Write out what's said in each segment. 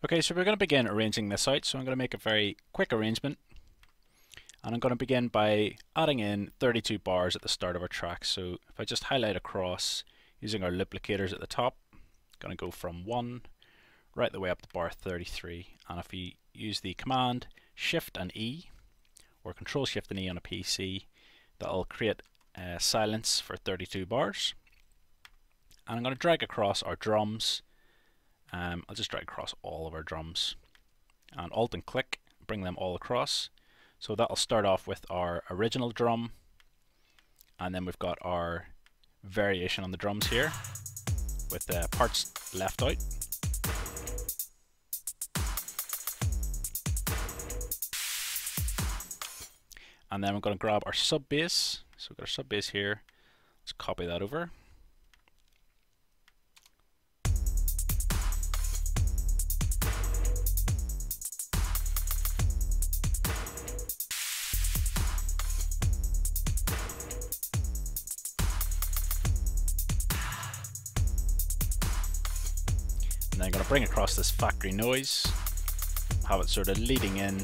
Okay, so we're going to begin arranging this out. So I'm going to make a very quick arrangement. And I'm going to begin by adding in 32 bars at the start of our track. So if I just highlight across using our luplicators at the top, I'm going to go from 1 right the way up to bar 33. And if we use the command Shift and E, or Control Shift and E on a PC, that'll create silence for 32 bars. And I'm going to drag across our drums. I'll just drag across all of our drums, and Alt and click, bring them all across. So that'll start off with our original drum, and then we've got our variation on the drums here with the parts left out. And then we're going to grab our sub bass. So we've got our sub bass here. Let's copy that over. And then I'm going to bring across this factory noise, have it sort of leading in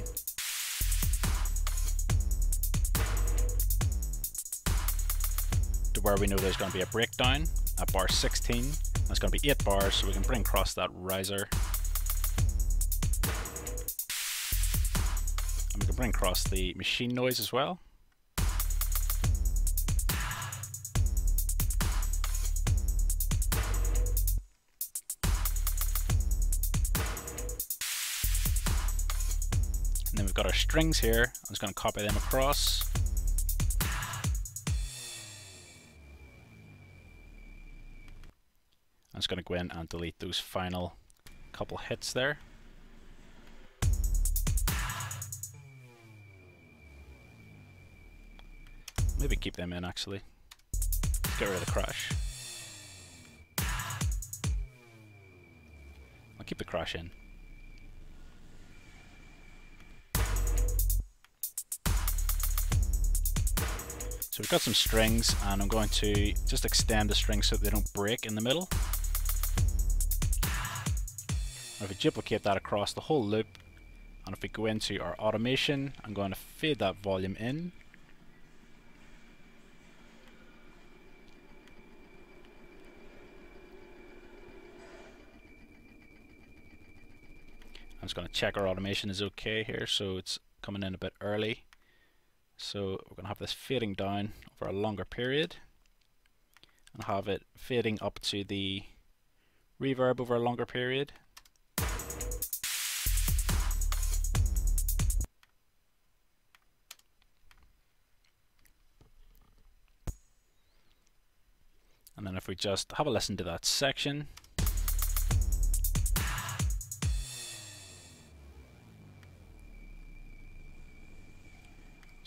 to where we know there's going to be a breakdown at bar 16. That's going to be 8 bars, so we can bring across that riser. And we can bring across the machine noise as well. And then we've got our strings here. I'm just going to copy them across. I'm just going to go in and delete those final couple hits there. Maybe keep them in actually. Let's get rid of the crash. I'll keep the crash in. So we've got some strings, and I'm going to just extend the strings so that they don't break in the middle. And if we duplicate that across the whole loop, and if we go into our automation, I'm going to fade that volume in. I'm just going to check our automation is okay here, so it's coming in a bit early. So we're going to have this fading down over a longer period, and have it fading up to the reverb over a longer period. And then if we just have a listen to that section,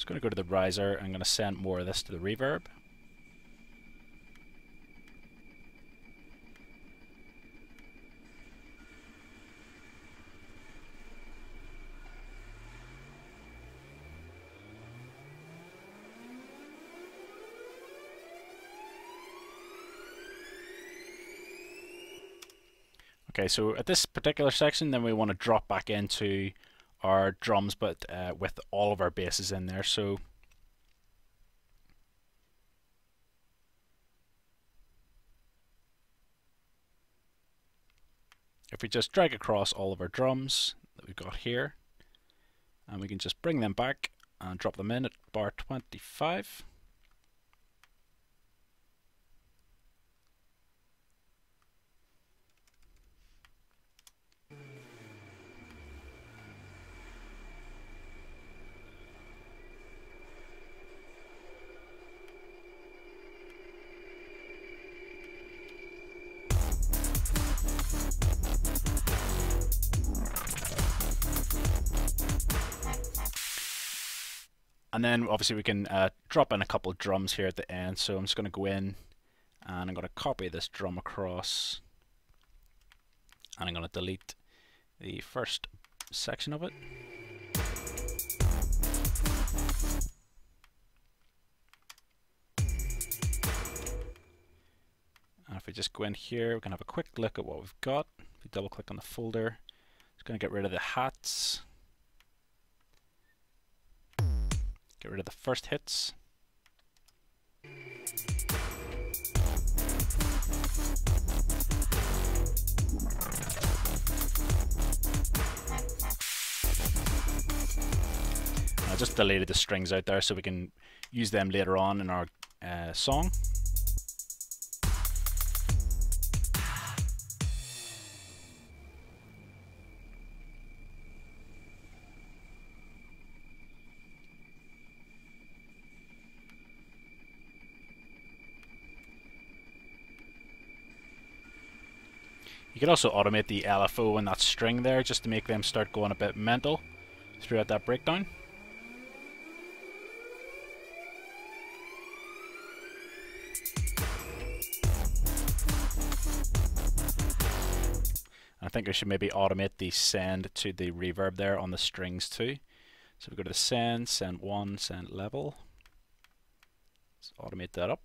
going to go to the riser. I'm going to send more of this to the reverb. Okay, so at this particular section, then we want to drop back into our drums, but with all of our basses in there. So if we just drag across all of our drums that we've got here, and we can just bring them back and drop them in at bar 25. And then obviously we can drop in a couple of drums here at the end. So I'm just going to go in and I'm going to copy this drum across, and I'm going to delete the first section of it. And if we just go in here, we can have a quick look at what we've got. If we double click on the folder, it's going to get rid of the hats. Get rid of the first hits. I just deleted the strings out there so we can use them later on in our song. You could also automate the LFO and that string there just to make them start going a bit mental throughout that breakdown. I think we should maybe automate the send to the reverb there on the strings too. So we go to the send 1, send level. Let's automate that up.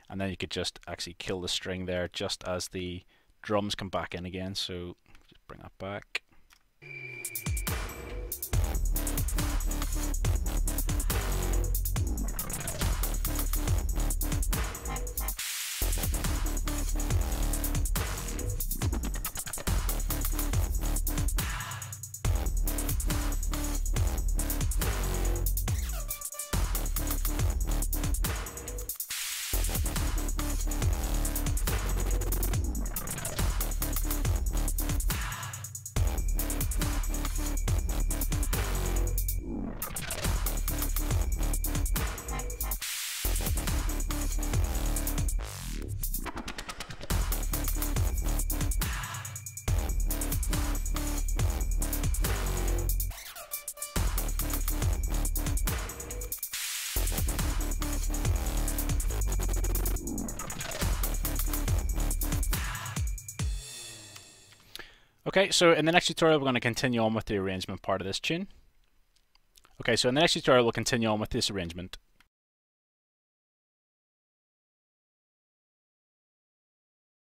And then you could just actually kill the string there just as the drums come back in again. So just bring that back. Okay, so in the next tutorial we're going to continue on with the arrangement part of this tune. Okay, so in the next tutorial we'll continue on with this arrangement.